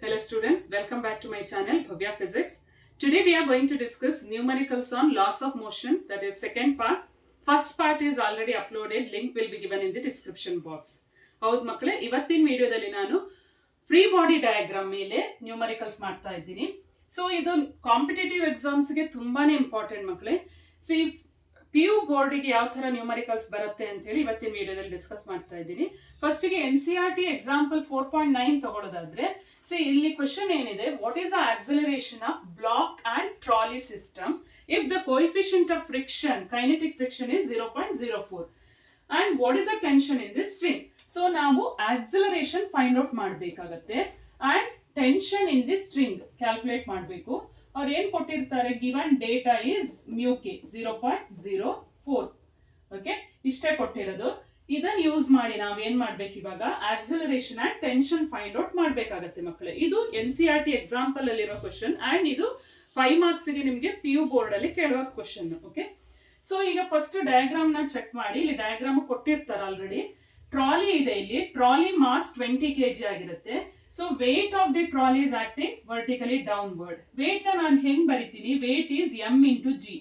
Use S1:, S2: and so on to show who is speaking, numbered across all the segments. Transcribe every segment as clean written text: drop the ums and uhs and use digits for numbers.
S1: Hello students, welcome back to my channel Bhavya Physics. Today we are going to discuss numericals on laws of motion, that is second part. First part is already uploaded, link will be given in the description box. ಹೌದು ಮಕ್ಕಳೇ, ಇವತ್ತಿನ ವಿಡಿಯೋದಲ್ಲಿ ನಾನು free body diagram ಮೇಲೆ numericals ಮಾಡ್ತಾ ಇದ್ದೀನಿ. So ಇದು competitive ಎಕ್ಸಾಮ್ಸ್ಗೆ ತುಂಬಾನೇ ಇಂಪಾರ್ಟೆಂಟ್ ಮಕ್ಕಳೇ. ಸಿ PU ಬೋರ್ಡಿಗೆ ಯಾವ ತರ ನ್ಯೂಮರಿಕಲ್ಸ್ ಬರುತ್ತೆ ಅಂತ ಹೇಳಿ ಇವತ್ತಿನ ವಿಡಿಯೋದಲ್ಲಿ ಡಿಸ್ಕಸ್ ಮಾಡ್ತಾ ಇದ್ದೀನಿ. ಫಸ್ಟಿಗೆ NCERT ಎಕ್ಸಾಂಪಲ್ 4.9 ತಗೊಳ್ಳೋದಾದ್ರೆ, ಸಿ ಇಲ್ಲಿ ಕ್ವೆಶನ್ ಏನಿದೆ, what is the acceleration of black and trolley system if the coefficient of friction, kinetic friction is 0.04 and what is the tension in this string? So ನಾವು acceleration find out ಮಾಡಬೇಕಾಗತ್ತೆ and tension in this string calculate ಮಾಡಬೇಕು. ಅವ್ರು ಏನ್ ಕೊಟ್ಟಿರ್ತಾರೆ, given data is mu K 0.04. Okay, ಇಷ್ಟೇ ಕೊಟ್ಟಿರೋದು. ಇದನ್ನ use ಮಾಡಿ ನಾವ್ ಏನ್ ಮಾಡ್ಬೇಕು, ಇವಾಗ acceleration and tension find out ಮಾಡ್ಬೇಕಾಗತ್ತೆ ಮಕ್ಕಳೇ. ಇದು NCERT ಎಕ್ಸಾಂಪಲ್ ಅಲ್ಲಿರೋ ಕ್ವಶನ್ ಅಂಡ್ ಇದು 5 marks ಗೆ ನಿಮ್ಗೆ PU ಬೋರ್ಡ್ ಅಲ್ಲಿ ಕೇಳುವ ಕ್ವಶನ್. ಓಕೆ, ಸೊ ಈಗ ಫಸ್ಟ್ ಡಯಾಗ್ರಾಮ್ ನ ಚೆಕ್ ಮಾಡಿ. ಇಲ್ಲಿ ಡಯಾಗ್ರಾಮ್ ಕೊಟ್ಟಿರ್ತಾರೆ ಆಲ್ರೆಡಿ. ಟ್ರಾಲಿ ಇದೆ, ಇಲ್ಲಿ ಟ್ರಾಲಿ ಮಾಸ್ 20 kg ಆಗಿರುತ್ತೆ. So wait of the trolley is acting vertically downward. Weight ನ ನಾನು ಹೆಂಗ್ ಬರಿತೀನಿ, weight is m into G.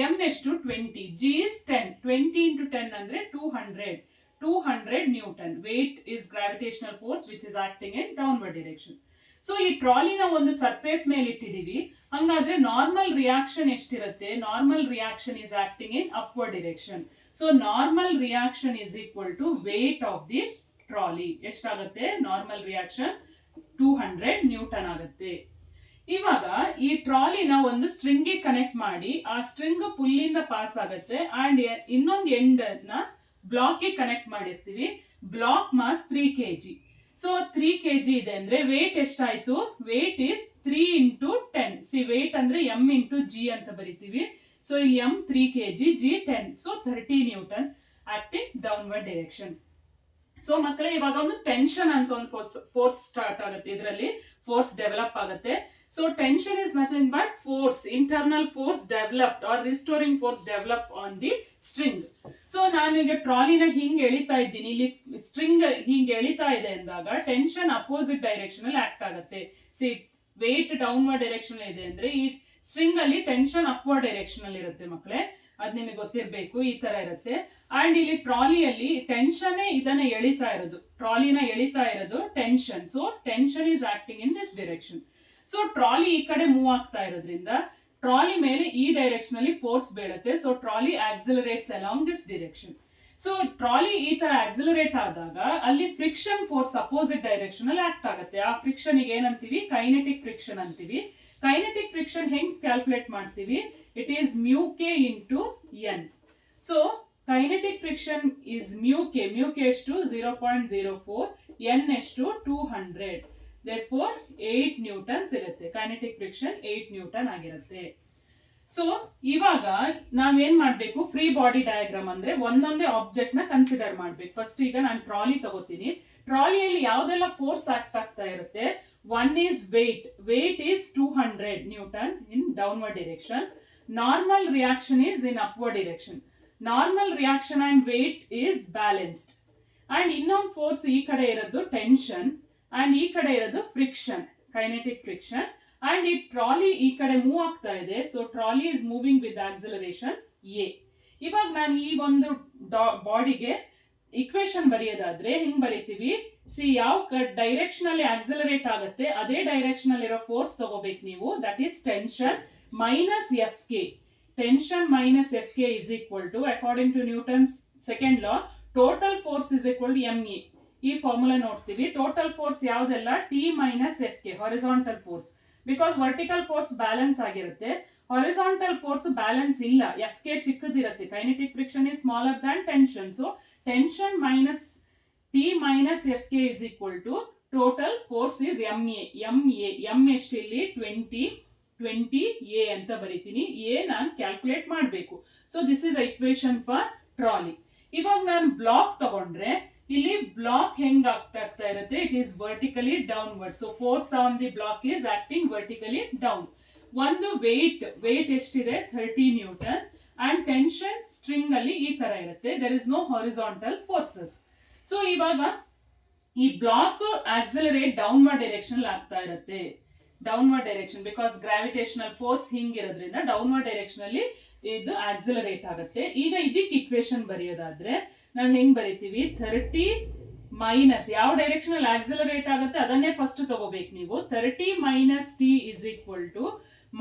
S1: m ಎಷ್ಟು 20, g is 10. 20 into 10 ಅಂದ್ರೆ 200 newton. Weight is gravitational force which is acting in downward direction. So ಈ ಟ್ರಾಲಿನ ಒಂದು surface ಮೇಲೆ ಇಟ್ಟಿದೀವಿ. ಹಂಗಾದ್ರೆ ನಾರ್ಮಲ್ ರಿಯಾಕ್ಷನ್ ಎಷ್ಟಿರುತ್ತೆ, normal reaction is acting in upward direction. So normal reaction is equal to weight of the trolley. ಎಷ್ಟಾಗುತ್ತೆ normal reaction, 200 newton ಆಗುತ್ತೆ. ಇವಾಗ ಈ ಟ್ರಾಲಿನ ಒಂದು ಸ್ಟ್ರಿಂಗ್ ಗೆ ಕನೆಕ್ಟ್ ಮಾಡಿ, ಆ ಸ್ಟ್ರಿಂಗ್ ಪುಲ್ಲಿಂದ ಪಾಸ್ ಆಗುತ್ತೆ ಅಂಡ್ ಇನ್ನೊಂದು ಎಂಡ್ ನ ಬ್ಲಾಕ್ ಗೆ ಕನೆಕ್ಟ್ ಮಾಡಿರ್ತೀವಿ. Block mass 3 kg. So 3 kg ಇದೆ ಅಂದ್ರೆ ವೇಟ್ ಎಷ್ಟಾಯ್ತು, weight is 3 into 10. See weight ಅಂದ್ರೆ m into g ಅಂತ ಬರಿತೀವಿ. ಸೊ ಇಲ್ಲಿ m 3 kg, g 10. So 30 Newton acting downward direction. So ಮಕ್ಕಳೇ, ಇವಾಗ ಒಂದು ಟೆನ್ಷನ್ ಅಂತ ಒಂದು ಫೋರ್ಸ್ ಸ್ಟಾರ್ಟ್ ಆಗುತ್ತೆ, ಇದರಲ್ಲಿ ಫೋರ್ಸ್ ಡೆವಲಪ್ ಆಗುತ್ತೆ. So tension is nothing but force, internal force developed or restoring force develop on the string. So ನಾನೀಗ ಟ್ರಾಲಿನ ಹಿಂಗ್ ಎಳಿತಾ ಇದ್ದೀನಿ, ಇಲ್ಲಿ ಸ್ಟ್ರಿಂಗ್ ಹಿಂಗ್ ಎಳಿತಾ ಇದೆ ಅಂದಾಗ ಟೆನ್ಷನ್ ಅಪೋಸಿಟ್ ಡೈರೆಕ್ಷನ್ ಅಲ್ಲಿ ಆಕ್ಟ್ ಆಗುತ್ತೆ. ಸಿ ವೇಟ್ ಡೌನ್ವರ್ಡ್ ಡೈರೆಕ್ಷನ್ ಇದೆ ಅಂದ್ರೆ ಈ ಸ್ಟ್ರಿಂಗ್ ಅಲ್ಲಿ ಟೆನ್ಷನ್ ಅಪ್ವರ್ಡ್ ಡೈರೆಕ್ಷನ್ ಅಲ್ಲಿ ಇರುತ್ತೆ ಮಕ್ಕಳೇ. ಅದ್ ನಿಮಗೆ ಗೊತ್ತಿರಬೇಕು, ಈ ತರ ಇರುತ್ತೆ. ಅಂಡ್ ಇಲ್ಲಿ ಟ್ರಾಲಿಯಲ್ಲಿ ಟೆನ್ಷನ್ ಇದನ್ನ ಎಳಿತಾ ಇರೋದು, ಟ್ರಾಲಿನ ಎಳಿತಾ ಇರೋದು tension. So tension is acting in this direction. So trolley ಈ ಕಡೆ ಮೂವ್ ಆಗ್ತಾ ಇರೋದ್ರಿಂದ ಟ್ರಾಲಿ ಮೇಲೆ ಈ ಡೈರೆಕ್ಷನ್ ಅಲ್ಲಿ ಫೋರ್ಸ್ ಬೀಳುತ್ತೆ. So trolley accelerates along this direction. So trolley ಈ ತರ ಆಕ್ಸಿಲರೇಟ್ ಆದಾಗ ಅಲ್ಲಿ ಫ್ರಿಕ್ಷನ್ ಫೋರ್ಸ್ ಅಪೋಸಿಟ್ ಡೈರೆಕ್ಷನ್ ಅಲ್ಲಿ ಆಕ್ಟ್ ಆಗುತ್ತೆ. ಆ ಫ್ರಿಕ್ಷನ್ ಗೆ ಏನಂತೀವಿ, ಕೈನೆಟಿಕ್ ಫ್ರಿಕ್ಷನ್ ಅಂತೀವಿ. ಕೈನೆಟಿಕ್ ಫ್ರಿಕ್ಷನ್ ಹೆಂಗ್ ಕ್ಯಾಲ್ಕುಲೇಟ್ ಮಾಡ್ತೀವಿ, it is mu K into N. So kinetic friction is mu K ಎಷ್ಟು 0.04, ಎನ್ ಎಷ್ಟು 200. therefore 8 ನ್ಯೂಟನ್ಸ್ ಇರುತ್ತೆ. ಕೈನೆಟಿಕ್ ಫ್ರಿಕ್ಷನ್ 8 ನ್ಯೂಟನ್ ಆಗಿರುತ್ತೆ. ಸೊ ಇವಾಗ ನಾವೇನ್ ಮಾಡ್ಬೇಕು, ಫ್ರೀ ಬಾಡಿ ಡಯಾಗ್ರಾಮ್ ಅಂದ್ರೆ ಒಂದೊಂದೇ ಆಬ್ಜೆಕ್ಟ್ ನ ಕನ್ಸಿಡರ್ ಮಾಡ್ಬೇಕು. ಫಸ್ಟ್ ಈಗ ನಾನು ಟ್ರಾಲಿ ತಗೋತೀನಿ. ಟ್ರಾಲಿಯಲ್ಲಿ ಯಾವ್ದೆಲ್ಲ ಫೋರ್ಸ್ ಆಕ್ಟ್ ಆಗ್ತಾ ಇರುತ್ತೆ, one is weight is 200 newton in downward direction. Normal reaction is in upward direction. Normal reaction and weight is balanced. And ಇನ್ನೊಂದು ಫೋರ್ಸ್ ಈ ಕಡೆ ಇರೋದು ಟೆನ್ಷನ್ ಅಂಡ್ ಈ ಕಡೆ ಇರೋದು ಫ್ರಿಕ್ಷನ್, ಕೈನೆಟಿಕ್ ಫ್ರಿಕ್ಷನ್. ಅಂಡ್ ಈ ಟ್ರಾಲಿ ಈ ಕಡೆ ಮೂವ್ ಆಗ್ತಾ ಇದೆ. So trolley is moving with acceleration a. ಇವಾಗ ನಾನು ಈ ಒಂದು ಬಾಡಿಗೆ ಇಕ್ವೇಶನ್ ಬರೆಯೋದಾದ್ರೆ ಹೆಂಗ್ ಬರೀತೀವಿ, ಸಿ ಯಾವ ಡೈರೆಕ್ಷನ್ ಅಲ್ಲಿ ಆಕ್ಸಿಲರೇಟ್ ಆಗುತ್ತೆ ಅದೇ ಡೈರೆಕ್ಷನ್ ಅಲ್ಲಿರೋ ಫೋರ್ಸ್ ತಗೋಬೇಕು ನೀವು. That is tension minus F K. Tension minus F K is equal to, according to Newton's second law, total force is equal to M A. ಈ ಫಾರ್ಮುಲಾ ನೋಡ್ತೀವಿ. Total force ಯಾವ್ದೆಲ್ಲ, T minus F K, horizontal force. Because vertical force balance ಆಗಿರುತ್ತೆ, horizontal force balance ಇಲ್ಲ, F K ಚಿಕ್ಕದಿರುತ್ತೆ. Kinetic friction is smaller than tension. So tension minus T minus F K is equal to total force is M A. M ಎಷ್ಟು ಇಲ್ಲಿ 20 A ಅಂತ ಬರೀತೀನಿ. A ನಾನು calculate ಮಾಡಬೇಕು. So this is equation for trolley. ಇವಾಗ ನಾನು block ತಗೊಂಡ್ರೆ ಇಲ್ಲಿ ಬ್ಲಾಕ್ ಹೆಂಗ್ ಆಗ್ತಾ ಇರುತ್ತೆ, it is vertically downward. So force on the block is acting vertically down. ಒಂದು ವೇಟ್ ಎಷ್ಟಿದೆ 30 ನ್ಯೂಟನ್ ಅಂಡ್ ಟೆನ್ಷನ್ ಸ್ಟ್ರಿಂಗ್ ಅಲ್ಲಿ ಈ ತರ ಇರುತ್ತೆ. There is no horizontal forces. So ಇವಾಗ ಈ ಬ್ಲಾಕ್ ಆಕ್ಸಲರೇಟ್ ಡೌನ್ವರ್ಡ್ ಡೈರೆಕ್ಷನ್ ಆಗ್ತಾ ಇರುತ್ತೆ. Downward direction because gravitational force ಹಿಂಗಿರೋದ್ರಿಂದ ಡೌನ್ವರ್ಡ್ ಡೈರೆಕ್ಷನ್ ಅಲ್ಲಿ ಇದು ಆಕ್ಸಲರೇಟ್ ಆಗುತ್ತೆ. ಈಗ ಇದಕ್ಕೆ ಇಕ್ವೇಶನ್ ಬರೆಯೋದಾದ್ರೆ ನಾವು ಹೆಂಗ್ ಬರೀತೀವಿ, 30 ಮೈನಸ್ ಯಾವ ಡೈರೆಕ್ಷನ್ ಅಲ್ಲಿ ಆಕ್ಸಲರೇಟ್ ಆಗುತ್ತೆ ಅದನ್ನೇ ಫಸ್ಟ್ ತಗೋಬೇಕು ನೀವು. 30 minus T is equal to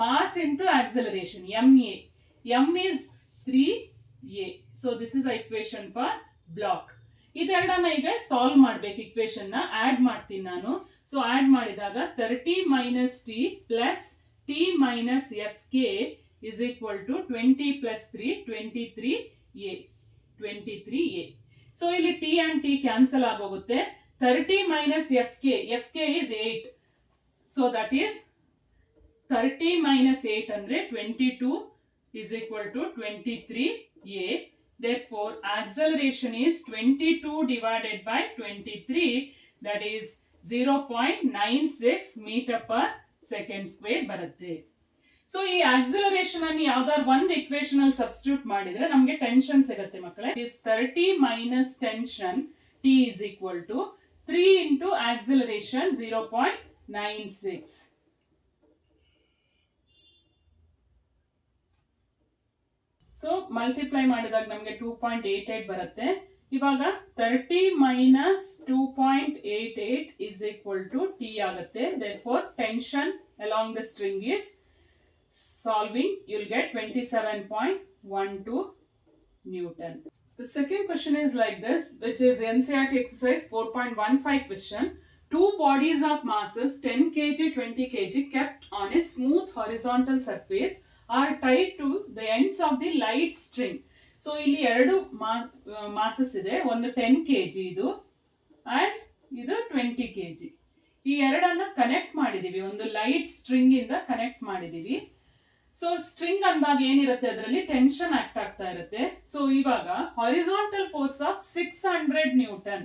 S1: mass into acceleration MA. M is 3A. So this is equation for block. ಇದೆರಡನ್ನ ಈಗ ಸಾಲ್ವ್ ಮಾಡ್ಬೇಕು. ಇಕ್ವೇಶನ್ ನ ಆಡ್ ಮಾಡ್ತೀನಿ ನಾನು. ಸೊ ಆಡ್ ಮಾಡಿದಾಗ 30 minus T plus T minus FK is equal to 20 plus 3, 23A. 23A. So ಇಲ್ಲಿ t and t cancel ಆಗೋಗುತ್ತೆ. 30 minus FK is 8. So that is 30 minus 8 ಅಂದ್ರೆ 22 is equal to 23A. Therefore acceleration is 22 divided by 23, that is 0.96 meter per second square ಬರುತ್ತೆ. So ಈ acceleration ಅನ್ನು ಯಾವ್ದಾದ್ರು ಒಂದು equation ಅಲ್ಲಿ substitute ಮಾಡಿದ್ರೆ ನಮಗೆ ಟೆನ್ಷನ್ ಸಿಗುತ್ತೆ ಮಕ್ಕಳೇ. Is 30 minus tension T is equal to 3 into acceleration 0.96. So multiply ಮಾಡಿದಾಗ ನಮಗೆ 2.88 ಬರುತ್ತೆ. ಇವಾಗ 30 minus 2.88 is equal to T ಆಗುತ್ತೆ. Therefore tension along the string is solving, you'll get 27.12 Newton. The second question is like this, which is NCERT exercise 4.15 question. Two bodies of masses 10 kg, 20 kg kept on a smooth horizontal surface are tied to the ends of the light string. So ಇಲ್ಲಿ ಎರಡು masses ಇದೆ. ಒಂದು 10 kg ಇದು and ಇದು 20 kg. ಈ ಎರಡನ್ನ connect ಮಾಡಿದೀವಿ, ಒಂದು ಲೈಟ್ ಸ್ಟ್ರಿಂಗ್ ಇಂದ ಕನೆಕ್ಟ್ ಮಾಡಿದೀವಿ. ಸೊ ಸ್ಟ್ರಿಂಗ್ ಅಂದಾಗ ಏನಿರುತ್ತೆ, ಅದರಲ್ಲಿ ಟೆನ್ಷನ್ ಆಕ್ಟ್ ಆಗ್ತಾ ಇರುತ್ತೆ. ಸೊ ಇವಾಗ horizontal force of 600 Newton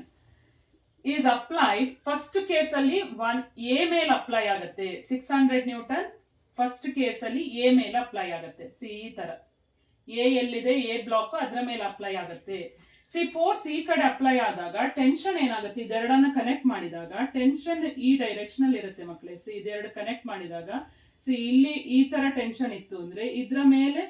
S1: is applied. First case ಅಲ್ಲಿ ಎ ಮೇಲೆ ಅಪ್ಲೈ ಆಗುತ್ತೆ. 600 ನ್ಯೂಟನ್ ಫಸ್ಟ್ ಕೇಸ್ ಅಲ್ಲಿ ಎ ಮೇಲೆ ಅಪ್ಲೈ ಆಗುತ್ತೆ. ಸಿ ಈ ತರ ಎ ಎಲ್ಲಿದೆ, ಎ ಬ್ಲಾಕ್ ಅದರ ಮೇಲೆ ಅಪ್ಲೈ ಆಗುತ್ತೆ. ಸಿ ಫೋರ್ಸ್ ಈ ಕಡೆ ಅಪ್ಲೈ ಆದಾಗ ಟೆನ್ಷನ್ ಏನಾಗುತ್ತೆ, ಇದೆರಡನ್ನ ಕನೆಕ್ಟ್ ಮಾಡಿದಾಗ ಟೆನ್ಷನ್ ಈ ಡೈರೆಕ್ಷನ್ ಅಲ್ಲಿ ಇರುತ್ತೆ ಮಕ್ಕಳೇ. ಸಿ ಇದೆರಡು ಕನೆಕ್ಟ್ ಮಾಡಿದಾಗ ಸಿ ಇಲ್ಲಿ ಈ ತರ ಟೆನ್ಷನ್ ಇತ್ತು ಅಂದ್ರೆ ಇದ್ರ ಮೇಲೆ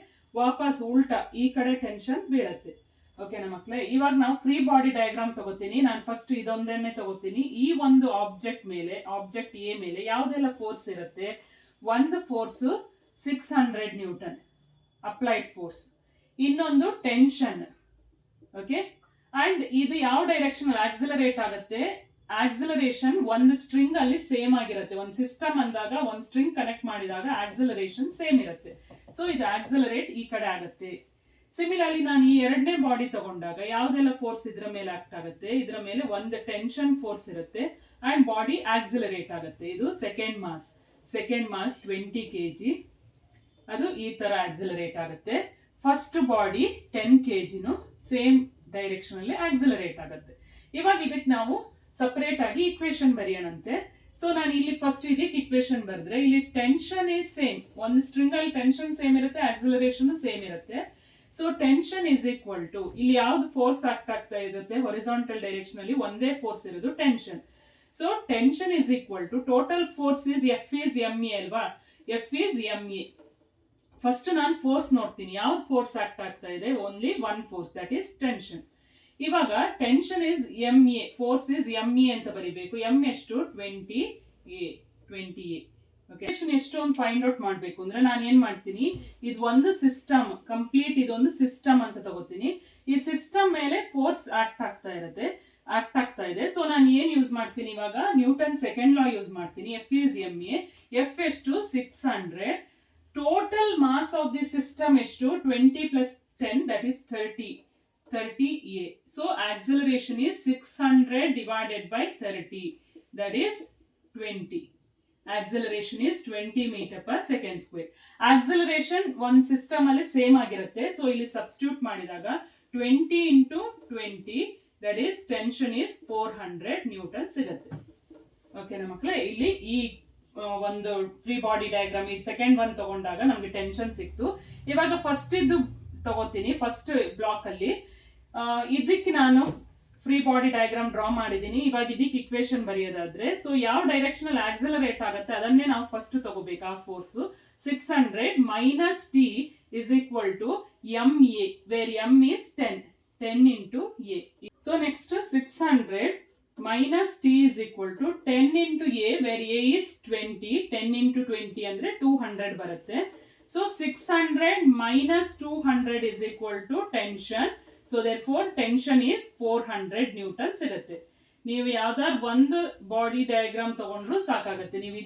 S1: ವಾಪಸ್ ಉಲ್ಟಾ ಈ ಕಡೆ ಟೆನ್ಷನ್ ಬೀಳತ್ತೆ. ಓಕೆನಾ ಮಕ್ಕಳೇ. ಇವಾಗ ನಾವು ಫ್ರೀ ಬಾಡಿ ಡಯಾಗ್ರಾಮ್ ತಗೋತೀನಿ. ನಾನು ಫಸ್ಟ್ ಇದೊಂದನ್ನೇ ತಗೋತೀನಿ. ಈ ಒಂದು ಆಬ್ಜೆಕ್ಟ್ ಮೇಲೆ, ಆಬ್ಜೆಕ್ಟ್ ಎ ಮೇಲೆ ಯಾವ್ದೆಲ್ಲ ಫೋರ್ಸ್ ಇರುತ್ತೆ, ಒಂದು ಫೋರ್ಸ್ 600 ನ್ಯೂಟನ್ ಅಪ್ಲೈಡ್ ಫೋರ್ಸ್, ಇನ್ನೊಂದು ಟೆನ್ಷನ್. ಓಕೆ, ಅಂಡ್ ಇದು ಯಾವ ಡೈರೆಕ್ಷನ್ ಅಲ್ಲಿ ಆಕ್ಸಿಲರೇಟ್ ಆಗುತ್ತೆ, ಆಕ್ಸಿಲರೇಷನ್ ಒಂದು ಸ್ಟ್ರಿಂಗ್ ಅಲ್ಲಿ ಸೇಮ್ ಆಗಿರುತ್ತೆ. ಒಂದು ಸಿಸ್ಟಮ್ ಅಂದಾಗ ಒಂದು ಸ್ಟ್ರಿಂಗ್ ಕನೆಕ್ಟ್ ಮಾಡಿದಾಗ ಆಕ್ಸಿಲರೇಷನ್ ಸೇಮ್ ಇರುತ್ತೆ. ಸೊ ಇದು ಆಕ್ಸಿಲರೇಟ್ ಈ ಕಡೆ ಆಗುತ್ತೆ. ಸಿಮಿಲರ್ಲಿ ನಾನು ಈ ಎರಡನೇ ಬಾಡಿ ತಗೊಂಡಾಗ ಯಾವ್ದೆಲ್ಲ ಫೋರ್ಸ್ ಇದ್ರ ಮೇಲೆ ಆಕ್ಟ್ ಆಗುತ್ತೆ, ಇದ್ರ ಮೇಲೆ ಒಂದು ಟೆನ್ಷನ್ ಫೋರ್ಸ್ ಇರುತ್ತೆ ಅಂಡ್ ಬಾಡಿ ಆಕ್ಸಿಲರೇಟ್ ಆಗುತ್ತೆ. ಇದು ಸೆಕೆಂಡ್ ಮಾಸ್ 20 kg, ಅದು ಈ ತರ ಆಕ್ಸಿಲರೇಟ್ ಆಗುತ್ತೆ. First body 10 kg same direction ಅಲ್ಲಿ ಆಕ್ಸಿಲರೇಟ್ ಆಗುತ್ತೆ. ಇವಾಗ ಇದಕ್ಕೆ ನಾವು ಸಪರೇಟ್ ಆಗಿ ಇಕ್ವೇಶನ್ ಬರೆಯೋಣಂತೆ. ಸೊ ನಾನು ಇಲ್ಲಿ ಫಸ್ಟ್ ಇದಕ್ಕೆ ಇಕ್ವೇಶನ್ ಬರೆದ್ರೆ ಇಲ್ಲಿ ಟೆನ್ಷನ್ ಇಸ್ ಸೇಮ್, ಒಂದು ಸ್ಟ್ರಿಂಗ್ ಅಲ್ಲಿ ಟೆನ್ಷನ್ ಸೇಮ್ ಇರುತ್ತೆ, ಆಕ್ಸಿಲರೇಷನ್ ಸೇಮ್ ಇರುತ್ತೆ. So tension is equal to ಇಲ್ಲಿ ಯಾವ್ದು ಫೋರ್ಸ್ ಆಕ್ಟ್ ಆಗ್ತಾ ಇರುತ್ತೆ, ಹೊರಿಜಾಂಟಲ್ ಡೈರೆಕ್ಷನ್ ಅಲ್ಲಿ ಒಂದೇ ಫೋರ್ಸ್ ಇರೋದು tension. So tension is equal to total force is F is MA ಅಲ್ವಾ, ಎಫ್ ಇಸ್ MA. ಫಸ್ಟ್ ನಾನು ಫೋರ್ಸ್ ನೋಡ್ತೀನಿ, ಯಾವ್ದು ಫೋರ್ಸ್ ಆಕ್ಟ್ ಆಗ್ತಾ ಇದೆ, only one force, that is tension. ಇವಾಗ tension is MA, force is MA ಅಂತ ಬರಿಬೇಕು. M ಎಷ್ಟು 20A. ಓಕೆ, ಎಷ್ಟು ಅಂತ ಫೈಂಡ್ ಔಟ್ ಮಾಡಬೇಕು ಅಂದ್ರೆ ನಾನು ಏನ್ ಮಾಡ್ತೀನಿ, ಇದು ಒಂದು ಸಿಸ್ಟಮ್ ಕಂಪ್ಲೀಟ್, ಇದೊಂದು ಸಿಸ್ಟಮ್ ಅಂತ ತಗೋತೀನಿ. ಈ ಸಿಸ್ಟಮ್ ಮೇಲೆ ಫೋರ್ಸ್ ಆಕ್ಟ್ ಆಗ್ತಾ ಇದೆ. ಸೊ ನಾನು ಏನ್ ಯೂಸ್ ಮಾಡ್ತೀನಿ ಇವಾಗ, ನ್ಯೂಟನ್ ಸೆಕೆಂಡ್ ಲಾ ಯೂಸ್ ಮಾಡ್ತೀನಿ. F is MA. ಎಫ್ ಎಷ್ಟು 600. Total mass of the system ಎಷ್ಟು 20 plus 10, that is 30A. So acceleration is 600 divided by 30, that is 20. Acceleration is 20 meter per second square. Acceleration one system ಅಲ್ಲಿ same ಆಗಿರುತ್ತೆ. So ಇಲ್ಲಿ substitute ಮಾಡಿದಾಗ 20 into 20, that is tension is 400 Newton ಸಿಗುತ್ತೆ. ಓಕೆನಾ ಮಕ್ಕಳೇ. ಇಲ್ಲಿ ಈ ಒಂದು ಫ್ರೀ ಬಾಡಿ ಡಯಾಗ್ರಾಮ್ ಈ ಸೆಕೆಂಡ್ ಒನ್ ತಗೊಂಡಾಗ ನಮ್ಗೆ ಟೆನ್ಷನ್ ಸಿಕ್ತು. ಇವಾಗ ಫಸ್ಟ್ ಇದು ತಗೋತೀನಿ. ಫಸ್ಟ್ ಬ್ಲಾಕ್ ಅಲ್ಲಿ ಇದಕ್ಕೆ ನಾನು ಫ್ರೀ ಬಾಡಿ ಡಯಾಗ್ರಾಮ್ ಡ್ರಾ ಮಾಡಿದೀನಿ. ಇವಾಗ ಇದಕ್ಕೆ ಇಕ್ವೇಶನ್ ಬರೆಯೋದಾದ್ರೆ, ಸೊ ಯಾವ ಡೈರೆಕ್ಷನ್ ಅಲ್ಲಿ ಆಕ್ಸಲರೇಟ್ ಆಗುತ್ತೆ ಅದನ್ನೇ ನಾವು ಫಸ್ಟ್ ತಗೋಬೇಕು. ಆ force 600 minus T is equal to M A, where M is 10 into a. So next 600 minus t is equal to 10 into a, where a is 20. 10 into 20 ಅಂದ್ರೆ 200 ಬರುತ್ತೆ. So 600 minus 200 is equal to tension. So therefore tension is 400 Newton ಸಿಗುತ್ತೆ. ನೀವು ಯಾವ್ದಾದ್ರು ಒಂದು body diagram ತಗೊಂಡ್ರು ಸಾಕಾಗುತ್ತೆ. ನೀವು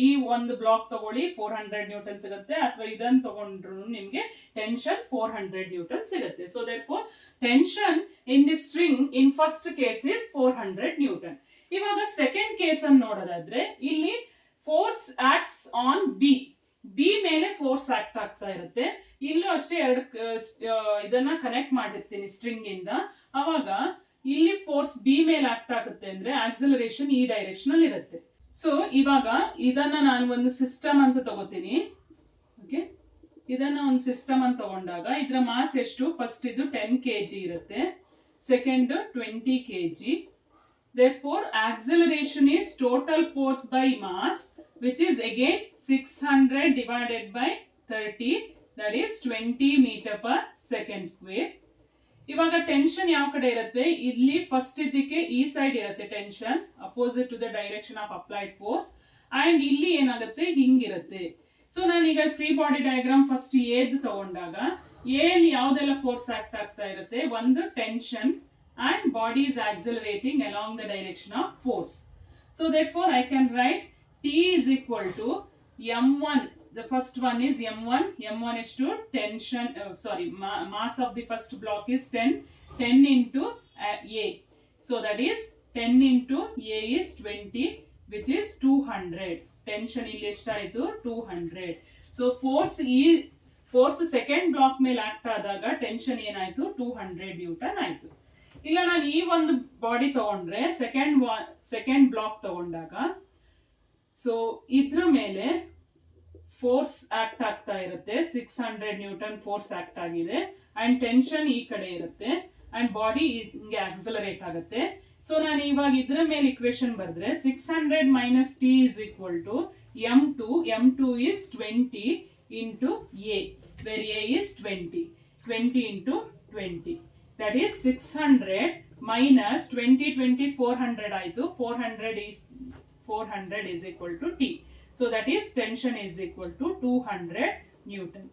S1: ಈ ಒಂದು ಬ್ಲಾಕ್ ತಗೊಳ್ಳಿ 400 ನ್ಯೂಟನ್ ಸಿಗುತ್ತೆ, ಅಥವಾ ಇದನ್ನು ತಗೊಂಡ್ರು ನಿಮ್ಗೆ ಟೆನ್ಷನ್ 400 ನ್ಯೂಟನ್ ಸಿಗುತ್ತೆ. So therefore tension in the string in first case is 400 Newton. ಇವಾಗ ಸೆಕೆಂಡ್ ಕೇಸ್ ಅನ್ನು ನೋಡೋದಾದ್ರೆ, ಇಲ್ಲಿ ಫೋರ್ಸ್ ಆಕ್ಟ್ಸ್ ಆನ್ ಬಿ ಮೇಲೆ ಫೋರ್ಸ್ ಆಕ್ಟ್ ಆಗ್ತಾ ಇರುತ್ತೆ. ಇಲ್ಲೂ ಅಷ್ಟೇ ಇದನ್ನ ಕನೆಕ್ಟ್ ಮಾಡಿರ್ತೀನಿ ಸ್ಟ್ರಿಂಗ್ ಇಂದ. ಅವಾಗ ಇಲ್ಲಿ ಫೋರ್ಸ್ ಬಿ ಮೇಲೆ ಆಕ್ಟ್ ಆಗುತ್ತೆ ಅಂದ್ರೆ ಆಕ್ಸಲರೇಷನ್ ಈ ಡೈರೆಕ್ಷನ್ ಅಲ್ಲಿ ಇರುತ್ತೆ. ಸೊ ಇವಾಗ ಇದನ್ನ ನಾನು ಒಂದು ಸಿಸ್ಟಮ್ ಅಂತ ತಗೋತೀನಿ. ಓಕೆ, ಇದನ್ನ ಒಂದು ಸಿಸ್ಟಮ್ ಅಂತ ತಗೊಂಡಾಗ ಇದರ ಮಾಸ್ ಎಷ್ಟು? ಫಸ್ಟ್ ಇದು 10 kg ಇರುತ್ತೆ, second 20 kg. therefore acceleration is total force by mass, which is again 600 divided by 30, that is 20 meter per second square. ಇವಾಗ ಟೆನ್ಷನ್ ಯಾವ ಕಡೆ ಇರುತ್ತೆ? ಇಲ್ಲಿ ಫಸ್ಟ್ ಇದಕ್ಕೆ ಈ ಸೈಡ್ ಇರುತ್ತೆ tension, opposite to the direction of applied force. And ಇಲ್ಲಿ ಏನಾಗುತ್ತೆ? ಹಿಂಗಿರುತ್ತೆ. ಸೊ ನಾನೀಗ ಫ್ರೀ ಬಾಡಿ ಡಯಾಗ್ರಾಮ್ ಫಸ್ಟ್ ಎದ್ ತಗೊಂಡಾಗ ಎ ಅಲ್ಲಿ ಯಾವ್ದೆಲ್ಲ ಫೋರ್ಸ್ ಆಕ್ಟ್ ಆಗ್ತಾ ಇರುತ್ತೆ? ಒಂದು tension and body is accelerating along the direction of force. So therefore I can write T is equal to m1. The first one is m1. m1 is to tension, mass of the first block is 10 into a. So that is 10 into a is 20, which is 200. Tension ಇಲ್ಲಿ ಎಷ್ಟಾಯಿತು? 200. So force second block ಮೇಲೆ act ಆದಾಗ tension ಏನಾಯ್ತು? 200 Newton ಆಯ್ತು. ಇಲ್ಲ ನಾನು ಈ ಒಂದು ಬಾಡಿ ತಗೊಂಡ್ರೆ ಸೆಕೆಂಡ್ ಬ್ಲಾಕ್ ತಗೊಂಡಾಗ, ಸೊ ಇದ್ರ ಮೇಲೆ ಫೋರ್ಸ್ ಆಕ್ಟ್ ಆಗ್ತಾ ಇರುತ್ತೆ, 600 ನ್ಯೂಟನ್ ಫೋರ್ಸ್ ಆಕ್ಟ್ ಆಗಿದೆ, ಅಂಡ್ ಟೆನ್ಷನ್ ಈ ಕಡೆ ಇರುತ್ತೆ, ಅಂಡ್ ಬಾಡಿ ಹಿಂಗೆ ಆಕ್ಸಲರೇಟ್ ಆಗುತ್ತೆ. ಸೊ ನಾನು ಇವಾಗ ಇದ್ರ ಮೇಲೆ ಇಕ್ವೇಶನ್ ಬರೆದ್ರೆ 600 minus t is equal to m2 is 20 into a, where a is 20 into 20. That is 600 minus 20 400 ಆಯ್ತು. 400 is equal to t. So that is tension is equal to 200 Newton.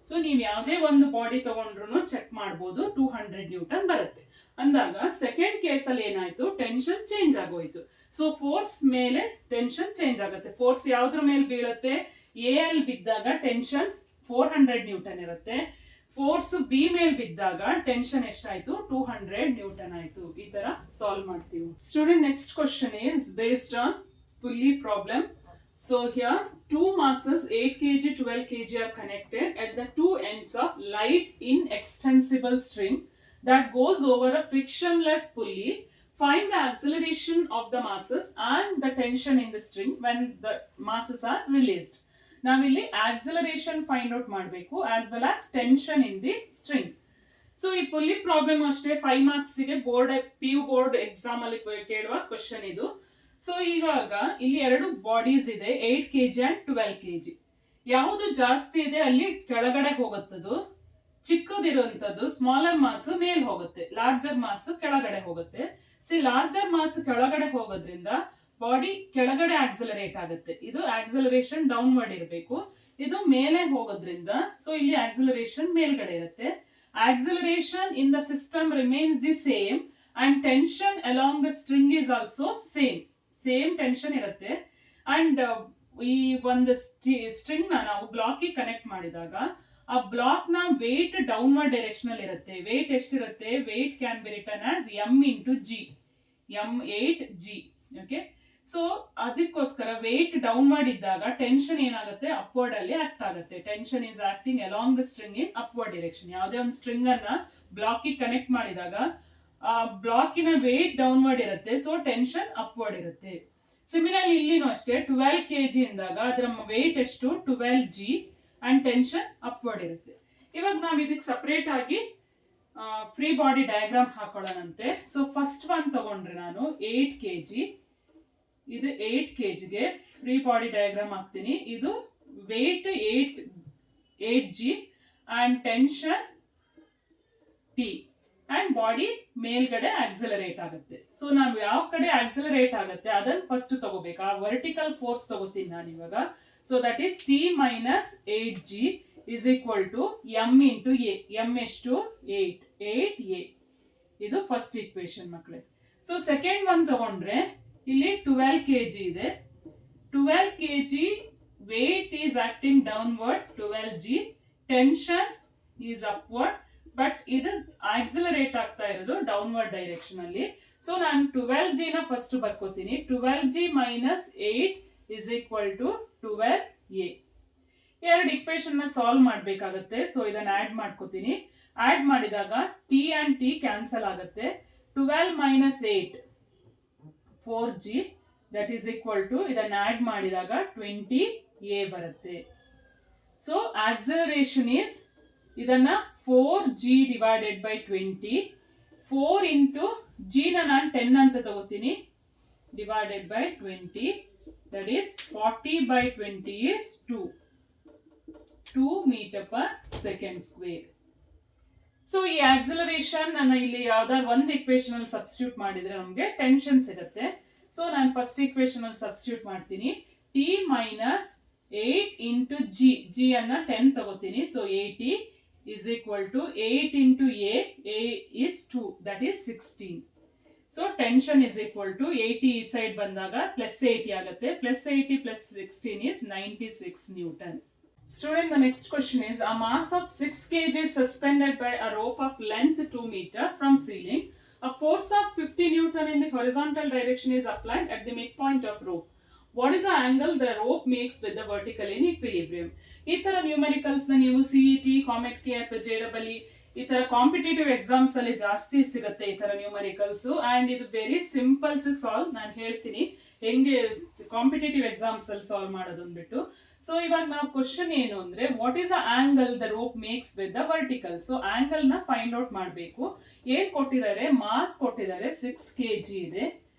S1: So ನೀವು ಯಾವುದೇ ಒಂದು body ತಗೊಂಡ್ರು check ಮಾಡಬಹುದು, 200 Newton ಬರುತ್ತೆ. ಅಂದಾಗ second case ಅಲ್ಲಿ ಏನಾಯ್ತು? ಟೆನ್ಷನ್ ಚೇಂಜ್ ಆಗೋಯ್ತು. ಸೊ ಫೋರ್ಸ್ ಮೇಲೆ ಟೆನ್ಷನ್ ಚೇಂಜ್ ಆಗುತ್ತೆ. ಫೋರ್ಸ್ ಯಾವ್ದ್ರ ಮೇಲೆ ಬೀಳುತ್ತೆ? ಎ ಅಲ್ಲಿ ಬಿದ್ದಾಗ ಟೆನ್ಷನ್ 400 ನ್ಯೂಟನ್ ಇರುತ್ತೆ. ಫೋರ್ಸ್ ಬಿ ಮೇಲೆ ಬಿದ್ದಾಗ ಟೆನ್ಷನ್ ಎಷ್ಟಾಯ್ತು? 200 ನ್ಯೂಟನ್ ಆಯ್ತು. ಈ ತರ ಸಾಲ್ವ್ ಮಾಡ್ತೀವಿ. Student, next question is based on pulley problem. So here two masses 8 kg 12 kg are connected at the two ends of light inextensible string that goes over a frictionless pulley. Find the acceleration of the masses and the tension in the string when the masses are released. ನಾವಿಲ್ಲಿ acceleration find out ಮಾಡಬೇಕು as well as tension in the string. So ಈ pulley problem ಅಷ್ಟೇ 5 marks ಗೆ PU board exam ಅಲ್ಲಿ ಕೇಳುವ question ಇದು. So ಇವಾಗ ಇಲ್ಲಿ ಎರಡು ಬಾಡೀಸ್ ಇದೆ, 8 kg ಅಂಡ್ 12 kg. ಯಾವುದು ಜಾಸ್ತಿ ಇದೆ ಅಲ್ಲಿ ಕೆಳಗಡೆ ಹೋಗುತ್ತದು, ಚಿಕ್ಕದಿರುವಂತದ್ದು ಸ್ಮಾಲರ್ ಮಾಸ್ ಮೇಲ್ ಹೋಗುತ್ತೆ, ಲಾರ್ಜರ್ ಮಾಸ್ ಕೆಳಗಡೆ ಹೋಗುತ್ತೆ. ಲಾರ್ಜರ್ ಮಾಸ್ ಕೆಳಗಡೆ ಹೋಗೋದ್ರಿಂದ ಬಾಡಿ ಕೆಳಗಡೆ ಆಕ್ಸಲರೇಟ್ ಆಗುತ್ತೆ. ಇದು ಆಕ್ಸಲರೇಷನ್ ಡೌನ್ವರ್ಡ್ ಇರಬೇಕು. ಇದು ಮೇಲೆ ಹೋಗೋದ್ರಿಂದ ಸೊ ಇಲ್ಲಿ ಆಕ್ಸಲರೇಷನ್ ಮೇಲ್ಗಡೆ ಇರುತ್ತೆ. Acceleration in the system remains the same and tension along the string is also same tension ಇರುತ್ತೆ. ಅಂಡ್ ಈ ಒಂದು ಸ್ಟ್ರಿಂಗ್ ನ ನಾವು ಬ್ಲಾಕ್ ಕನೆಕ್ಟ್ ಮಾಡಿದಾಗ ಆ ಬ್ಲಾಕ್ ನ ವೇಟ್ ಡೌನ್ವರ್ಡ್ ಡೈರೆಕ್ಷನ್ ಅಲ್ಲಿ ಇರುತ್ತೆ. ವೇಟ್ ಎಷ್ಟಿರುತ್ತೆ? Weight can be written as m into g, m8g. Okay, so ಅದಕ್ಕೋಸ್ಕರ ವೇಟ್ ಡೌನ್ವರ್ಡ್ ಇದ್ದಾಗ ಟೆನ್ಷನ್ ಏನಾಗುತ್ತೆ? ಅಪ್ವರ್ಡ್ ಅಲ್ಲಿ ಆಕ್ಟ್ ಆಗುತ್ತೆ. Tension is acting along the string in upward direction. ಯಾವುದೇ ಒಂದು ಸ್ಟ್ರಿಂಗ್ ಅನ್ನ ಬ್ಲಾಕ್ ಕನೆಕ್ಟ್ ಮಾಡಿದಾಗ ಆ ಬ್ಲಾಕಿನ ವೇಟ್ ಡೌನ್ವರ್ಡ್ ಇರುತ್ತೆ, ಸೊ ಟೆನ್ಷನ್ ಅಪ್ವರ್ಡ್ ಇರುತ್ತೆ. ಸಿಮಿಲರ್ಲಿ ಇಲ್ಲಿನೂ ಅಷ್ಟೇ 12 kg ಇಂದಾಗ ಅದರ ವೇಟ್ ಎಷ್ಟು? 12g ಅಂಡ್ ಟೆನ್ಷನ್ ಅಪ್ವರ್ಡ್ ಇರುತ್ತೆ. ಇವಾಗ ನಾವು ಇದಕ್ಕೆ ಸಪರೇಟ್ ಆಗಿ ಫ್ರೀ ಬಾಡಿ ಡಯಾಗ್ರಾಮ್ ಹಾಕೊಳ್ಳೋಣಂತೆ. ಸೊ ಫಸ್ಟ್ ಒನ್ ತಗೊಂಡ್ರೆ ನಾನು 8 kg, ಇದು 8 kgಗೆ ಫ್ರೀ ಬಾಡಿ ಡಯಾಗ್ರಾಮ್ ಹಾಕ್ತೀನಿ. ಇದು weight 8g and tension T and body ಮೇಲ್ಗಡೆ ಆಕ್ಸಲರೇಟ್ ಆಗುತ್ತೆ. ಸೊ ನಾವು ಯಾವ ಕಡೆ ಆಕ್ಸಲರೇಟ್ ಆಗುತ್ತೆ ಅದನ್ನ ಫಸ್ಟ್ ತಗೋಬೇಕು. ಆ ವರ್ಟಿಕಲ್ ಫೋರ್ಸ್ ತಗೋತೀನಿ ನಾನು ಇವಾಗ. So that is T minus 8g is equal to m into a. m ಎಷ್ಟು 8a. ಇದು ಫಸ್ಟ್ ಇಕ್ವೇಶನ್ ಮಕ್ಕಳೇ. ಸೊ ಸೆಕೆಂಡ್ ಒನ್ ತಗೊಂಡ್ರೆ ಇಲ್ಲಿ 12 kg ಇದೆ. 12 kg weight is acting downward, 12g tension is upward, but ಇದು ಆಕ್ಸಿಲರೇಟ್ ಆಗ್ತಾ ಇರೋದು downward direction ಅಲ್ಲಿ. ಸೊ ನಾನು 12g ನ ಫಸ್ಟ್ ಬರ್ಕೋತೀನಿ. 12g minus 8 is equal to 12a. ಎರಡು ಇಕ್ವೇಶನ್ ನ ಸಾಲ್ವ್ ಮಾಡಬೇಕಾಗುತ್ತೆ. ಸೊ ಇದನ್ನ ಆಡ್ ಮಾಡ್ಕೋತೀನಿ. ಆಡ್ ಮಾಡಿದಾಗ t ಅಂಡ್ t ಕ್ಯಾನ್ಸಲ್ ಆಗುತ್ತೆ. 12 minus 8 4g that is equal to ಇದನ್ನ ಆಡ್ ಮಾಡಿದಾಗ 20a ಬರುತ್ತೆ. ಸೊ ಆಕ್ಸಲರೇಷನ್ ಈಸ್ ಇದನ್ನ 4g divided by 20. 4 into g ನ ನಾನು 10 ಅಂತ ತಗೋತೀನಿ divided by 20. That is 40 by 20 is 2 meter per second square. So ಈ ಆಕ್ಸಲರೇಷನ್ ನಾನು ಇಲ್ಲಿ ಯಾವ್ದಾದ್ರು ಒಂದು ಇಕ್ವೇಶನ್ ಅಲ್ಲಿ ಸಬ್ಸ್ಟಿಟ್ಯೂಟ್ ಮಾಡಿದ್ರೆ ನಮಗೆ ಟೆನ್ಷನ್ ಸಿಗುತ್ತೆ. ಸೊ ನಾನು ಫಸ್ಟ್ ಇಕ್ವೇಶನ್ ಅಲ್ಲಿ ಸಬ್ಸ್ಟಿಟ್ಯೂಟ್ ಮಾಡ್ತೀನಿ. t ಮೈನಸ್ 8 ಇಂಟು g ಅನ್ನ 10 ತಗೋತೀನಿ. So 80 is equal to 8 into a is 2, that is 16. So tension is equal to 80 ಈ ಸೈಡ್ ಬಂದಾಗ plus 80 ಆಗುತ್ತೆ. plus 80 plus 16 is 96 Newton. Student, the next question is, a mass of 6 kg is suspended by a rope of length 2 meter from ceiling. A force of 50 Newton in the horizontal direction is applied at the midpoint of rope. What is the angle the rope makes with the vertical in equilibrium? ಈ ತರ ನ್ಯೂಮೆರಿಕಲ್ಸ್ ನ ನೀವು CET, COMET ಅಥವಾ JEE ಈ ತರ competitive exams ಅಲ್ಲಿ ಜಾಸ್ತಿ ಸಿಗುತ್ತೆ ಈ ತರ ನ್ಯೂಮೆರಿಕಲ್ಸ್. ಅಂಡ್ ಇದು ವೆರಿ ಸಿಂಪಲ್ ಟು ಸಾಲ್ವ್. ನಾನು ಹೇಳ್ತೀನಿ ಹೆಂಗೆ ಕಾಂಪಿಟೇಟಿವ್ ಎಕ್ಸಾಮ್ಸ್ ಅಲ್ಲಿ ಸಾಲ್ವ್ ಮಾಡೋದು ಅಂದ್ಬಿಟ್ಟು. ಸೊ ಇವಾಗ ನಾವು ಕ್ವಶನ್ ಏನು ಅಂದ್ರೆ, what is the angle the rope makes with the vertical. So angle ನ ಫೈಂಡ್ ಔಟ್ ಮಾಡಬೇಕು. ಏನ್ ಕೊಟ್ಟಿದ್ದಾರೆ, ಮಾಸ್ ಕೊಟ್ಟಿದ್ದಾರೆ 6 kg ಇದೆ.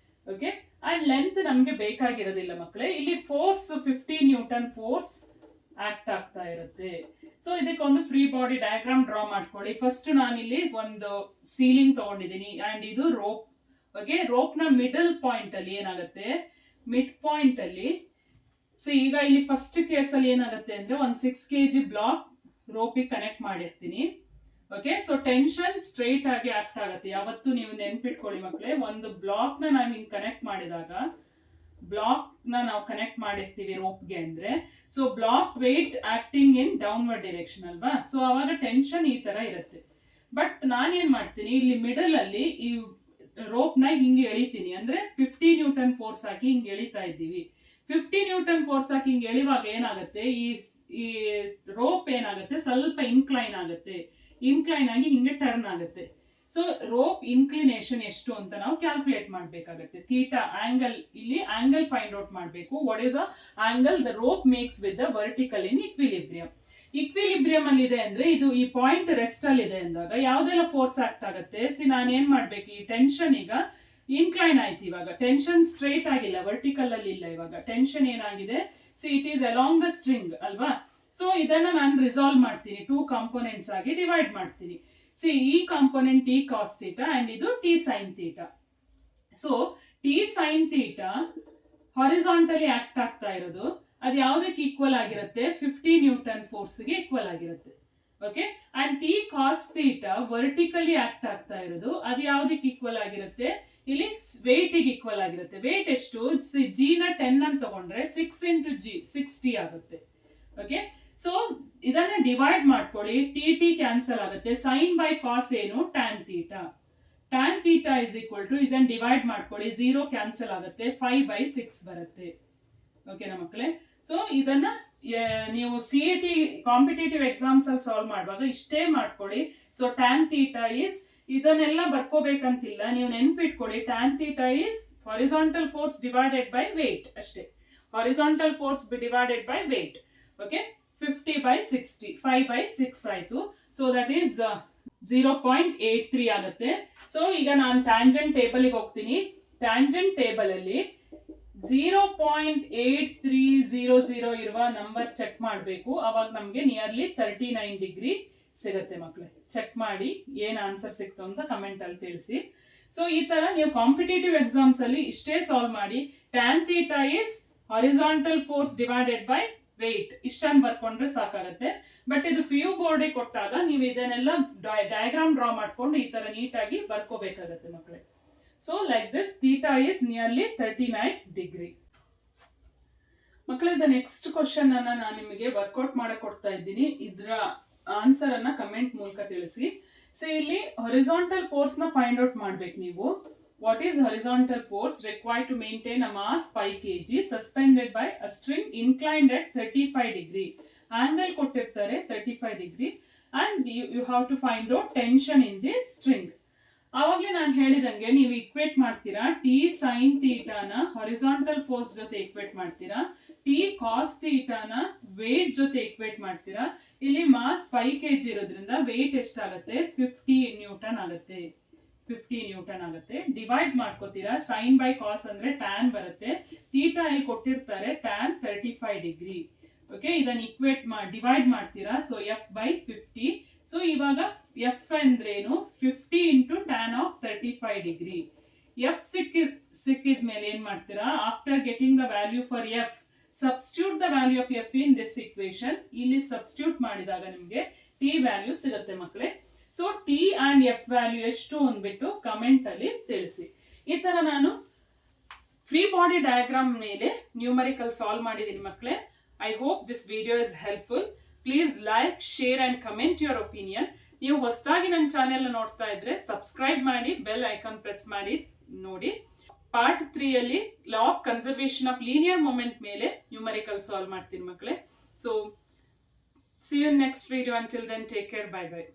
S1: ಓಕೆ, ಅಂಡ್ ಲೆಂತ್ ನಮ್ಗೆ ಬೇಕಾಗಿರೋದಿಲ್ಲ ಮಕ್ಕಳೇ. ಇಲ್ಲಿ ಫೋರ್ಸ್ 50 ನ್ಯೂಟನ್ ಫೋರ್ಸ್ ಆಕ್ಟ್ ಆಗ್ತಾ ಇರುತ್ತೆ. ಸೊ ಇದಕ್ಕೆ ಒಂದು ಫ್ರೀ ಬಾಡಿ ಡಯಾಗ್ರಾಮ್ ಡ್ರಾ ಮಾಡ್ಕೊಳ್ಳಿ. ಫಸ್ಟ್ ನಾನು ಇಲ್ಲಿ ಒಂದು ಸೀಲಿಂಗ್ ತಗೊಂಡಿದ್ದೀನಿ ಅಂಡ್ ಇದು ರೋಪ್. ಓಕೆ, ರೋಪ್ ನ ಮಿಡಲ್ ಪಾಯಿಂಟ್ ಅಲ್ಲಿ ಏನಾಗುತ್ತೆ, ಮಿಡ್ ಪಾಯಿಂಟ್ ಅಲ್ಲಿ ಈಗ ಇಲ್ಲಿ ಫಸ್ಟ್ ಕೇಸ್ ಅಲ್ಲಿ ಏನಾಗುತ್ತೆ ಅಂದ್ರೆ ಒಂದು 6 kg ಬ್ಲಾಕ್ ರೋಪಿಗೆ ಕನೆಕ್ಟ್ ಮಾಡಿರ್ತೀನಿ. ಓಕೆ, ಸೊ ಟೆನ್ಷನ್ ಸ್ಟ್ರೈಟ್ ಆಗಿ ಆಕ್ಟ್ ಆಗುತ್ತೆ. ಯಾವತ್ತು ನೀವು ನೆನ್ಪಿಟ್ಕೊಳ್ಳಿ ಮಕ್ಕಳೇ, ಒಂದು ಬ್ಲಾಕ್ ನ ನಾವು ಹಿಂಗ್ ಕನೆಕ್ಟ್ ಮಾಡಿದಾಗ ಬ್ಲಾಕ್ ನಾವು ಕನೆಕ್ಟ್ ಮಾಡಿರ್ತೀವಿ ರೋಪ್ಗೆ ಅಂದ್ರೆ, so block weight acting in downward direction ಅಲ್ವಾ. ಸೊ ಅವಾಗ ಟೆನ್ಷನ್ ಈ ತರ ಇರುತ್ತೆ. ಬಟ್ ನಾನೇನ್ ಮಾಡ್ತೀನಿ, ಇಲ್ಲಿ ಮಿಡಲ್ ಅಲ್ಲಿ ಈ ರೋಪ್ ನ ಹಿಂಗೆ ಎಳಿತೀನಿ. ಅಂದ್ರೆ 50 ನ್ಯೂಟನ್ ಫೋರ್ಸ್ ಹಾಕಿ ಹಿಂಗೆ ಎಳಿತಾ ಇದ್ದೀವಿ. 50 ನ್ಯೂಟನ್ ಫೋರ್ಸ್ ಹಾಕಿ ಹಿಂಗೆ ಎಳಿವಾಗ ಏನಾಗುತ್ತೆ, ಈ ರೋಪ್ ಏನಾಗುತ್ತೆ, ಸ್ವಲ್ಪ ಇನ್ಕ್ಲೈನ್ ಆಗುತ್ತೆ. ಇನ್ಕ್ಲೈನ್ ಆಗಿ ಹಿಂಗೆ ಟರ್ನ್ ಆಗುತ್ತೆ. ಸೊ ರೋಪ್ ಇನ್ಕ್ಲಿನೇಷನ್ ಎಷ್ಟು ಅಂತ ನಾವು ಕ್ಯಾಲ್ಕುಲೇಟ್ ಮಾಡಬೇಕಾಗುತ್ತೆ. ಥೀಟಾ ಆಂಗಲ್, ಇಲ್ಲಿ ಆಂಗಲ್ ಫೈಂಡ್ ಔಟ್ ಮಾಡಬೇಕು. What is a angle the rope makes with the vertical in equilibrium. Equilibrium ಅಲ್ಲಿ ಇದೆ ಅಂದ್ರೆ ಇದು ಈ ಪಾಯಿಂಟ್ ರೆಸ್ಟ್ ಅಲ್ಲಿ ಇದೆ ಅಂದಾಗ ಯಾವ್ದೆಲ್ಲ ಫೋರ್ಸ್ ಆಕ್ಟ್ ಆಗುತ್ತೆ. ನಾನು ಏನ್ ಮಾಡ್ಬೇಕು, ಈ ಟೆನ್ಷನ್ ಈಗ ಇನ್ಕ್ಲೈನ್ ಆಯ್ತು. ಇವಾಗ ಟೆನ್ಷನ್ ಸ್ಟ್ರೈಟ್ ಆಗಿಲ್ಲ, ವರ್ಟಿಕಲ್ ಅಲ್ಲಿ ಇಲ್ಲ. ಇವಾಗ ಟೆನ್ಷನ್ ಏನಾಗಿದೆ, it is along the string ಅಲ್ವಾ. ಸೊ ಇದನ್ನ ನಾನು ರಿಸಾಲ್ವ್ ಮಾಡ್ತೀನಿ, 2 ಕಾಂಪೋನೆಂಟ್ಸ್ ಆಗಿ ಡಿವೈಡ್ ಮಾಡ್ತೀನಿ. ಈ component T cos theta and ಇದು T sin theta. So T sin theta horizontally act ಆಗ್ತಾ ಇರೋದು ಅದು ಯಾವುದಕ್ಕೆ ಈಕ್ವಲ್ ಆಗಿರುತ್ತೆ, 50 ನ್ಯೂಟನ್ ಫೋರ್ಸ್ಗೆ ಈಕ್ವಲ್ ಆಗಿರುತ್ತೆ. Okay, and T cos theta vertically act ಆಗ್ತಾ ಇರೋದು ಅದು ಯಾವುದಕ್ಕೆ ಈಕ್ವಲ್ ಆಗಿರುತ್ತೆ, ಇಲ್ಲಿ ವೇಟ್ ಗೆ ಈಕ್ವಲ್ ಆಗಿರುತ್ತೆ. ವೇಟ್ ಎಷ್ಟು, G ನ 10 ಅಂತ ತಗೊಂಡ್ರೆ 6 into G 60 ಆಗುತ್ತೆ. ಓಕೆ, ಸೊ ಇದನ್ನ ಡಿವೈಡ್ ಮಾಡ್ಕೊಳ್ಳಿ. ಟಿ ಕ್ಯಾನ್ಸಲ್ ಆಗುತ್ತೆ. ಸೈನ್ ಬೈ ಕಾಸ್ ಏನು, tan theta. Tan theta is equal to ಇದನ್ನ ಡಿವೈಡ್ ಮಾಡ್ಕೊಳ್ಳಿ, 0 ಕ್ಯಾನ್ಸಲ್ ಆಗುತ್ತೆ, 5/6 ಬರುತ್ತೆ. ಓಕೆನಾ ಮಕ್ಕಳೇ. ಸೊ ಇದನ್ನ ನೀವು CET ಕಾಂಪಿಟೇಟಿವ್ ಎಕ್ಸಾಮ್ಸ್ ಅಲ್ಲಿ ಸಾಲ್ವ್ ಮಾಡುವಾಗ ಇಷ್ಟೇ ಮಾಡ್ಕೊಳ್ಳಿ. ಸೊ ಟ್ಯಾನ್ ಥೀಟಾ ಇಸ್, ಇದನ್ನೆಲ್ಲ ಬರ್ಕೋಬೇಕಂತಿಲ್ಲ, ನೀವು ನೆನ್ಪಿಟ್ಕೊಳ್ಳಿ. Tan theta is horizontal force divided by weight ಅಷ್ಟೇ. Horizontal force divided by weight. Okay, 50/60, 5/6 ಆಯ್ತು. ಸೊ ದಟ್ ಈಸ್ 0.83 ಆಗುತ್ತೆ. ಸೊ ಈಗ ನಾನು ಟ್ಯಾಂಜೆಂಟ್ ಟೇಬಲ್ಗೆ ಹೋಗ್ತೀನಿ. ಟ್ಯಾಂಜೆಂಟ್ ಟೇಬಲ್ ಅಲ್ಲಿ 0.8300 ಇರುವ ನಂಬರ್ ಚೆಕ್ ಮಾಡಬೇಕು. ಅವಾಗ ನಮ್ಗೆ ನಿಯರ್ಲಿ 39 ಡಿಗ್ರಿ ಸಿಗುತ್ತೆ ಮಕ್ಕಳೇ. ಚೆಕ್ ಮಾಡಿ ಏನ್ ಆನ್ಸರ್ ಸಿಕ್ತು ಅಂತ ಕಮೆಂಟ್ ಅಲ್ಲಿ ತಿಳಿಸಿ. ಸೊ ಈ ತರ ನೀವು ಕಾಂಪಿಟೇಟಿವ್ ಎಕ್ಸಾಮ್ಸ್ ಅಲ್ಲಿ ಇಷ್ಟೇ ಸಾಲ್ವ್ ಮಾಡಿ. Tan theta is horizontal force divided by weight ಇಷ್ಟನ್ನು ಬರ್ಕೊಂಡ್ರೆ ಸಾಕಾಗುತ್ತೆ. ಬಟ್ ಇದು PU ಬೋರ್ಡ್ ಕೊಟ್ಟಾಗ ನೀವು ಇದನ್ನೆಲ್ಲ ಡಯಾಗ್ರಾಮ್ ಡ್ರಾ ಮಾಡ್ಕೊಂಡು ಈ ತರ ನೀಟಾಗಿ ಬರ್ಕೋಬೇಕಾಗತ್ತೆ ಮಕ್ಕಳೇ. So like this theta is nearly 39 degree. ಮಕ್ಕಳೇ, ನೆಕ್ಸ್ಟ್ ಕ್ವಶನ್ ಅನ್ನ ನಾನು ನಿಮಗೆ ವರ್ಕೌಟ್ ಮಾಡಕ್ ಕೊಡ್ತಾ ಇದ್ದೀನಿ. ಇದರ ಆನ್ಸರ್ ಅನ್ನ ಕಮೆಂಟ್ ಮೂಲಕ ತಿಳಿಸಿ. ಸೊ ಇಲ್ಲಿ ಹಾರಿಜಾಂಟಲ್ ಫೋರ್ಸ್ ನ ಫೈಂಡ್ ಔಟ್ ಮಾಡ್ಬೇಕು ನೀವು. What is horizontal force required to maintain a mass 5 kg suspended by a string inclined at 35 degree? Angle ಕೊಟ್ಟಿರ್ತಾರೆ 35 degree and you have to find out tension in the string. ಆವಾಗಲೇ ನಾನು ಹೇಳಿದಂಗೆ ನೀವು equate ಮಾಡ್ತೀರಾ. T sin theta ನ horizontal force ಜೊತೆ equate ಮಾಡ್ತೀರಾ. T cos theta ನ weight ಜೊತೆ ಇಕ್ವೇಟ್ ಮಾಡ್ತೀರಾ. ಇಲ್ಲಿ ಮಾಸ್ 5 kg ಇರೋದ್ರಿಂದ weight ಎಷ್ಟಾಗುತ್ತೆ? 50 ನ್ಯೂಟನ್ ಆಗುತ್ತೆ. 50 ನ್ಯೂಟನ್ ಆಗುತ್ತೆ. ಡಿವೈಡ್ ಮಾಡ್ಕೋತೀರಾ. ಸೈನ್ ಬೈ ಕಾಸ್ ಅಂದ್ರೆ ಟ್ಯಾನ್ ಬರುತ್ತೆ. ಥೀಟಾ ಇಲ್ಲಿ ಕೊಟ್ಟಿರ್ತಾರೆ ಟ್ಯಾನ್ 35 ಡಿಗ್ರಿ. ಓಕೆ, ಇದನ್ನ ಇಕ್ವೇಟ್ ಡಿವೈಡ್ ಮಾಡ್ತೀರಾ. So F by 50. ಸೊ ಇವಾಗ ಎಫ್ ಅಂದ್ರೇನು? 50 into tan of 35 degree. F ಸಿಕ್ಕಿದ ಮೇಲೆ ಏನ್ ಮಾಡ್ತೀರಾ? After getting the value for F, substitute the value of F in this equation. ಇಲ್ಲಿ ಸಬ್ಸ್ಟಿಟ್ಯೂಟ್ ಮಾಡಿದಾಗ ನಿಮ್ಗೆ ಟಿ ವ್ಯಾಲ್ಯೂ ಸಿಗುತ್ತೆ ಮಕ್ಕಳೇ. So T and F value ಎಷ್ಟು ಅಂದ್ಬಿಟ್ಟು ಕಮೆಂಟ್ ಅಲ್ಲಿ ತಿಳಿಸಿ. ಈ ತರ ನಾನು ಫ್ರೀ ಬಾಡಿ ಡಯಾಗ್ರಾಮ್ ಮೇಲೆ ನ್ಯೂಮರಿಕಲ್ ಸಾಲ್ವ್ ಮಾಡಿದ್ದೀನಿ ಮಕ್ಕಳೇ. I hope this video is helpful. Please like, share and comment your opinion. ನೀವು ಹೊಸದಾಗಿ ನನ್ನ ಚಾನೆಲ್ ನೋಡ್ತಾ ಇದ್ರೆ ಸಬ್ಸ್ಕ್ರೈಬ್ ಮಾಡಿ, ಬೆಲ್ ಐಕಾನ್ ಪ್ರೆಸ್ ಮಾಡಿ ನೋಡಿ. ಪಾರ್ಟ್ 3 ಅಲ್ಲಿ law of conservation of linear moment ಮೇಲೆ ನ್ಯೂಮರಿಕಲ್ ಸಾಲ್ವ್ ಮಾಡ್ತೀನಿ ಮಕ್ಕಳೇ. So see you in next video. Until then, take care. Bye bye.